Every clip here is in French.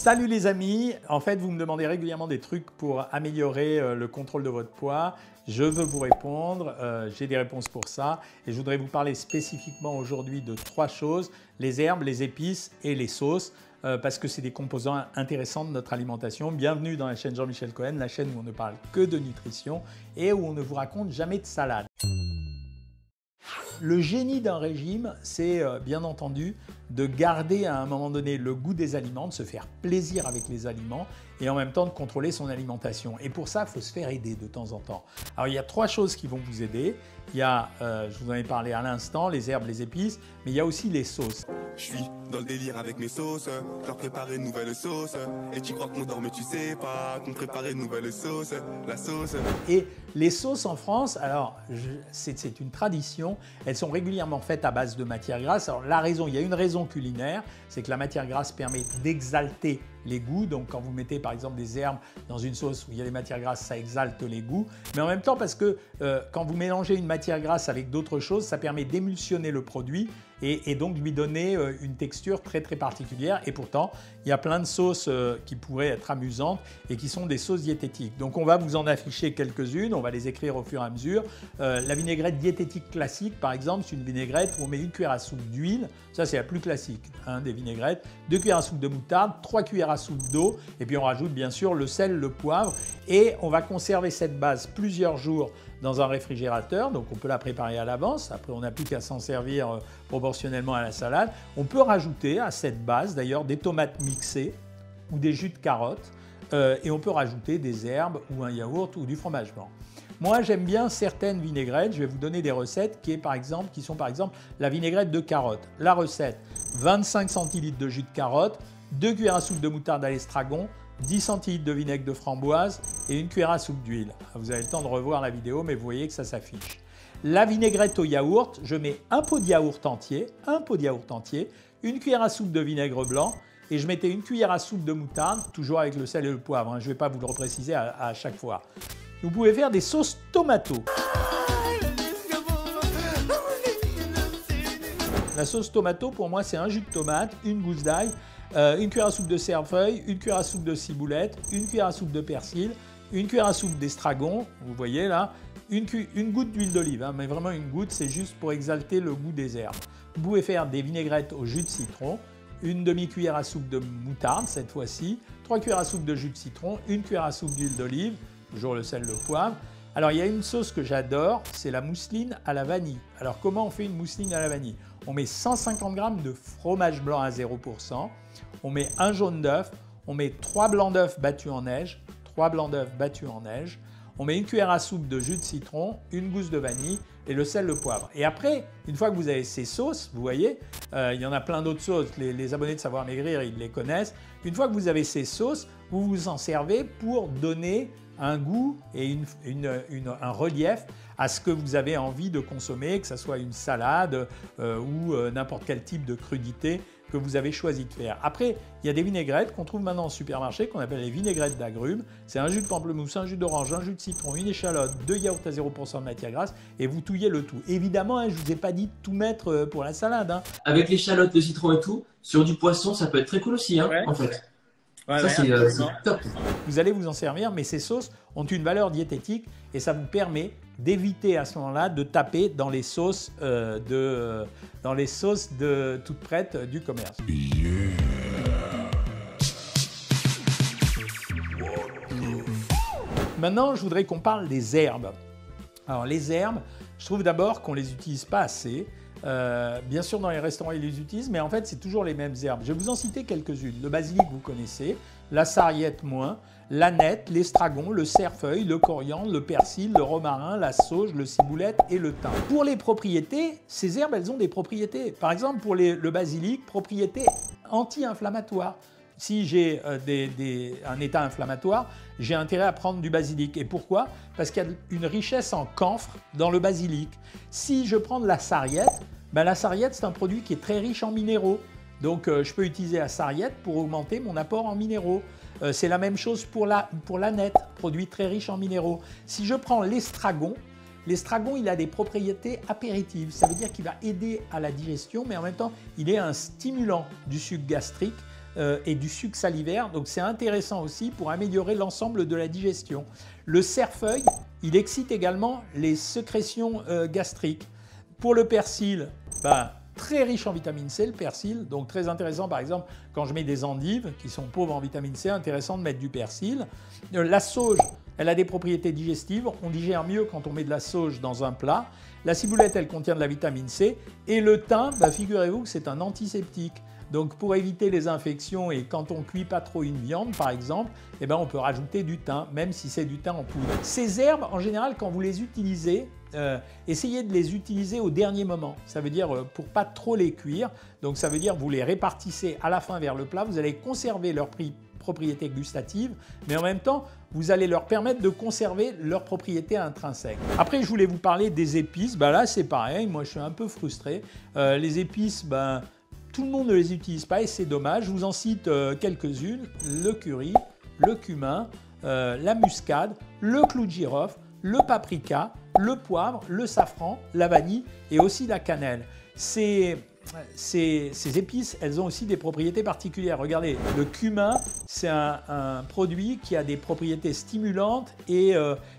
Salut les amis, en fait vous me demandez régulièrement des trucs pour améliorer le contrôle de votre poids. Je veux vous répondre, j'ai des réponses pour ça et je voudrais vous parler spécifiquement aujourd'hui de 3 choses, les herbes, les épices et les sauces parce que c'est des composants intéressants de notre alimentation. Bienvenue dans la chaîne Jean-Michel Cohen, la chaîne où on ne parle que de nutrition et où on ne vous raconte jamais de salade. Le génie d'un régime, c'est bien entendu de garder à un moment donné le goût des aliments, de se faire plaisir avec les aliments et en même temps de contrôler son alimentation. Et pour ça, il faut se faire aider de temps en temps. Alors il y a 3 choses qui vont vous aider. Il y a, je vous en ai parlé à l'instant, les herbes, les épices, mais il y a aussi les sauces. Je suis dans le délire avec mes sauces, je leur préparer une nouvelle sauce. Et tu crois qu'on dort mais tu sais pas qu'on préparait une nouvelle sauce, la sauce. Et les sauces en France, alors c'est une tradition, elles sont régulièrement faites à base de matière grasse. Alors la raison, il y a une raison culinaire, c'est que la matière grasse permet d'exalter les goûts. Donc quand vous mettez par exemple des herbes dans une sauce où il y a des matières grasses, ça exalte les goûts. Mais en même temps parce que quand vous mélangez une matière grasse avec d'autres choses, ça permet d'émulsionner le produit et donc lui donner une texture très particulière. Et pourtant, il y a plein de sauces qui pourraient être amusantes et qui sont des sauces diététiques. Donc on va vous en afficher quelques-unes, on va les écrire au fur et à mesure. La vinaigrette diététique classique par exemple, c'est une vinaigrette où on met 1 cuillère à soupe d'huile, ça c'est la plus classique des vinaigrettes, 2 cuillères à soupe de moutarde, 3 cuillères à soupe d'eau et puis on rajoute bien sûr le sel, le poivre et on va conserver cette base plusieurs jours dans un réfrigérateur, donc on peut la préparer à l'avance, après on n'a plus qu'à s'en servir proportionnellement à la salade. On peut rajouter à cette base d'ailleurs des tomates mixées ou des jus de carottes et on peut rajouter des herbes ou un yaourt ou du fromage blanc. Moi j'aime bien certaines vinaigrettes, je vais vous donner des recettes qui sont par exemple la vinaigrette de carotte. La recette, 25 centilitres de jus de carotte, 2 cuillères à soupe de moutarde à l'estragon, 10 centilitres de vinaigre de framboise et 1 cuillère à soupe d'huile. Vous avez le temps de revoir la vidéo, mais vous voyez que ça s'affiche. La vinaigrette au yaourt, je mets un pot de yaourt entier, 1 cuillère à soupe de vinaigre blanc et je mettais 1 cuillère à soupe de moutarde, toujours avec le sel et le poivre. Je ne vais pas vous le repréciser à chaque fois. Vous pouvez faire des sauces tomato. La sauce tomato, pour moi, c'est un jus de tomate, une gousse d'ail, 1 cuillère à soupe de cerfeuil, 1 cuillère à soupe de ciboulette, 1 cuillère à soupe de persil, 1 cuillère à soupe d'estragon, vous voyez là, une goutte d'huile d'olive, mais vraiment une goutte, c'est juste pour exalter le goût des herbes. Vous pouvez faire des vinaigrettes au jus de citron, une demi-cuillère à soupe de moutarde cette fois-ci, 3 cuillères à soupe de jus de citron, 1 cuillère à soupe d'huile d'olive, toujours le sel, le poivre. Alors il y a une sauce que j'adore, c'est la mousseline à la vanille. Alors comment on fait une mousseline à la vanille? On met 150 g de fromage blanc à 0%, on met un jaune d'œuf, on met 3 blancs d'œufs battus en neige, on met 1 cuillère à soupe de jus de citron, une gousse de vanille et le sel, le poivre. Et après, une fois que vous avez ces sauces, vous voyez, il y en a plein d'autres sauces, les abonnés de Savoir Maigrir, ils les connaissent. Une fois que vous avez ces sauces, vous vous en servez pour donner un goût et un relief à ce que vous avez envie de consommer, que ce soit une salade ou n'importe quel type de crudité que vous avez choisi de faire. Après, il y a des vinaigrettes qu'on trouve maintenant en supermarché qu'on appelle les vinaigrettes d'agrumes. C'est un jus de pamplemousse, un jus d'orange, un jus de citron, une échalote, 2 yaourts à 0% de matière grasse et vous touillez le tout. Évidemment, je ne vous ai pas dit de tout mettre pour la salade. Avec l'échalote, le citron et tout, sur du poisson, ça peut être très cool aussi, ouais. En fait. Ouais, ça, c'est top. Vous allez vous en servir, mais ces sauces ont une valeur diététique et ça vous permet d'éviter à ce moment-là de taper dans les sauces toutes prêtes du commerce. Yeah. Maintenant, je voudrais qu'on parle des herbes. Alors les herbes, je trouve d'abord qu'on ne les utilise pas assez. Bien sûr, dans les restaurants, ils les utilisent, mais en fait, c'est toujours les mêmes herbes. Je vais vous en citer quelques-unes. Le basilic, vous connaissez. La sarriette, moins. L'aneth, l'estragon, le cerfeuil, le coriandre, le persil, le romarin, la sauge, le ciboulette et le thym. Pour les propriétés, ces herbes, elles ont des propriétés. Par exemple, pour le basilic, propriété anti-inflammatoire. Si j'ai un état inflammatoire, j'ai intérêt à prendre du basilic. Et pourquoi? Parce qu'il y a une richesse en camphre dans le basilic. Si je prends de la sarriette, la sarriette, c'est un produit qui est très riche en minéraux. Donc, je peux utiliser la sarriette pour augmenter mon apport en minéraux. C'est la même chose pour l'aneth, produit très riche en minéraux. Si je prends l'estragon, l'estragon, il a des propriétés apéritives. Ça veut dire qu'il va aider à la digestion, mais en même temps, il est un stimulant du suc gastrique. et du suc salivaire. Donc c'est intéressant aussi pour améliorer l'ensemble de la digestion. Le cerfeuil, il excite également les sécrétions gastriques. Pour le persil, très riche en vitamine C, le persil, donc très intéressant par exemple quand je mets des endives qui sont pauvres en vitamine C, intéressant de mettre du persil. La sauge, elle a des propriétés digestives, on digère mieux quand on met de la sauge dans un plat. La ciboulette, elle contient de la vitamine C et le thym, figurez-vous que c'est un antiseptique. Donc pour éviter les infections et quand on ne cuit pas trop une viande par exemple, on peut rajouter du thym, même si c'est du thym en poudre. Ces herbes, en général, quand vous les utilisez, essayez de les utiliser au dernier moment. Ça veut dire pour pas trop les cuire. Donc ça veut dire vous les répartissez à la fin vers le plat. Vous allez conserver leurs propriétés gustatives, mais en même temps, vous allez leur permettre de conserver leurs propriétés intrinsèques. Après, je voulais vous parler des épices. Là, c'est pareil. Moi, je suis un peu frustré. Les épices, tout le monde ne les utilise pas et c'est dommage. Je vous en cite quelques-unes. Le curry, le cumin, la muscade, le clou de girofle, le paprika, le poivre, le safran, la vanille et aussi la cannelle. Ces épices, elles ont aussi des propriétés particulières. Regardez, le cumin, c'est un produit qui a des propriétés stimulantes et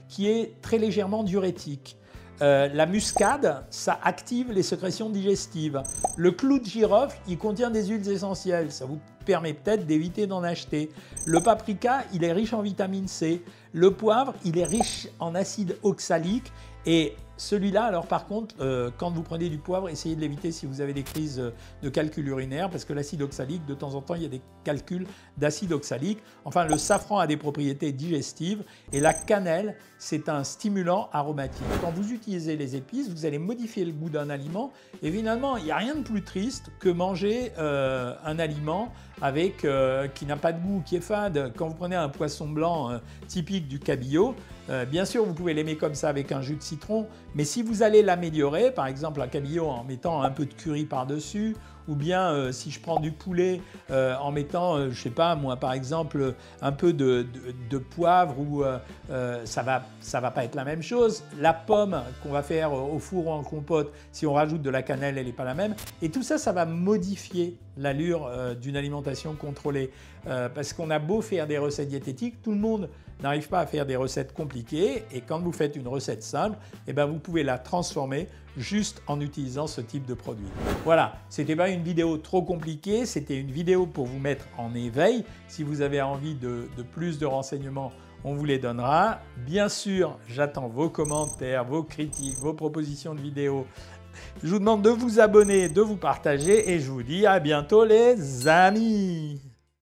qui est très légèrement diurétique. La muscade, ça active les sécrétions digestives. Le clou de girofle, il contient des huiles essentielles. Ça vous permet peut-être d'éviter d'en acheter. Le paprika, il est riche en vitamine C. Le poivre, il est riche en acide oxalique. Et celui-là, alors par contre, quand vous prenez du poivre, essayez de l'éviter si vous avez des crises de calcul urinaire, parce que l'acide oxalique, de temps en temps, il y a des calculs d'acide oxalique. Enfin, le safran a des propriétés digestives et la cannelle, c'est un stimulant aromatique. Quand vous utilisez les épices, vous allez modifier le goût d'un aliment et finalement, il n'y a rien de plus triste que manger un aliment qui n'a pas de goût, qui est fade. Quand vous prenez un poisson blanc typique du cabillaud, bien sûr, vous pouvez l'aimer comme ça avec un jus de citron, mais si vous allez l'améliorer, par exemple un cabillaud en mettant un peu de curry par-dessus, ou bien si je prends du poulet en mettant, je sais pas moi, par exemple un peu de poivre, ou ça va pas être la même chose. La pomme qu'on va faire au four ou en compote, si on rajoute de la cannelle, elle n'est pas la même. Et tout ça, ça va modifier l'allure d'une alimentation contrôlée. Parce qu'on a beau faire des recettes diététiques, tout le monde n'arrive pas à faire des recettes compliquées. Et quand vous faites une recette simple, vous pouvez la transformer juste en utilisant ce type de produit. Voilà, c'était pas une vidéo trop compliquée, c'était une vidéo pour vous mettre en éveil. Si vous avez envie de plus de renseignements, on vous les donnera. Bien sûr, j'attends vos commentaires, vos critiques, vos propositions de vidéos. Je vous demande de vous abonner, de vous partager et je vous dis à bientôt les amis.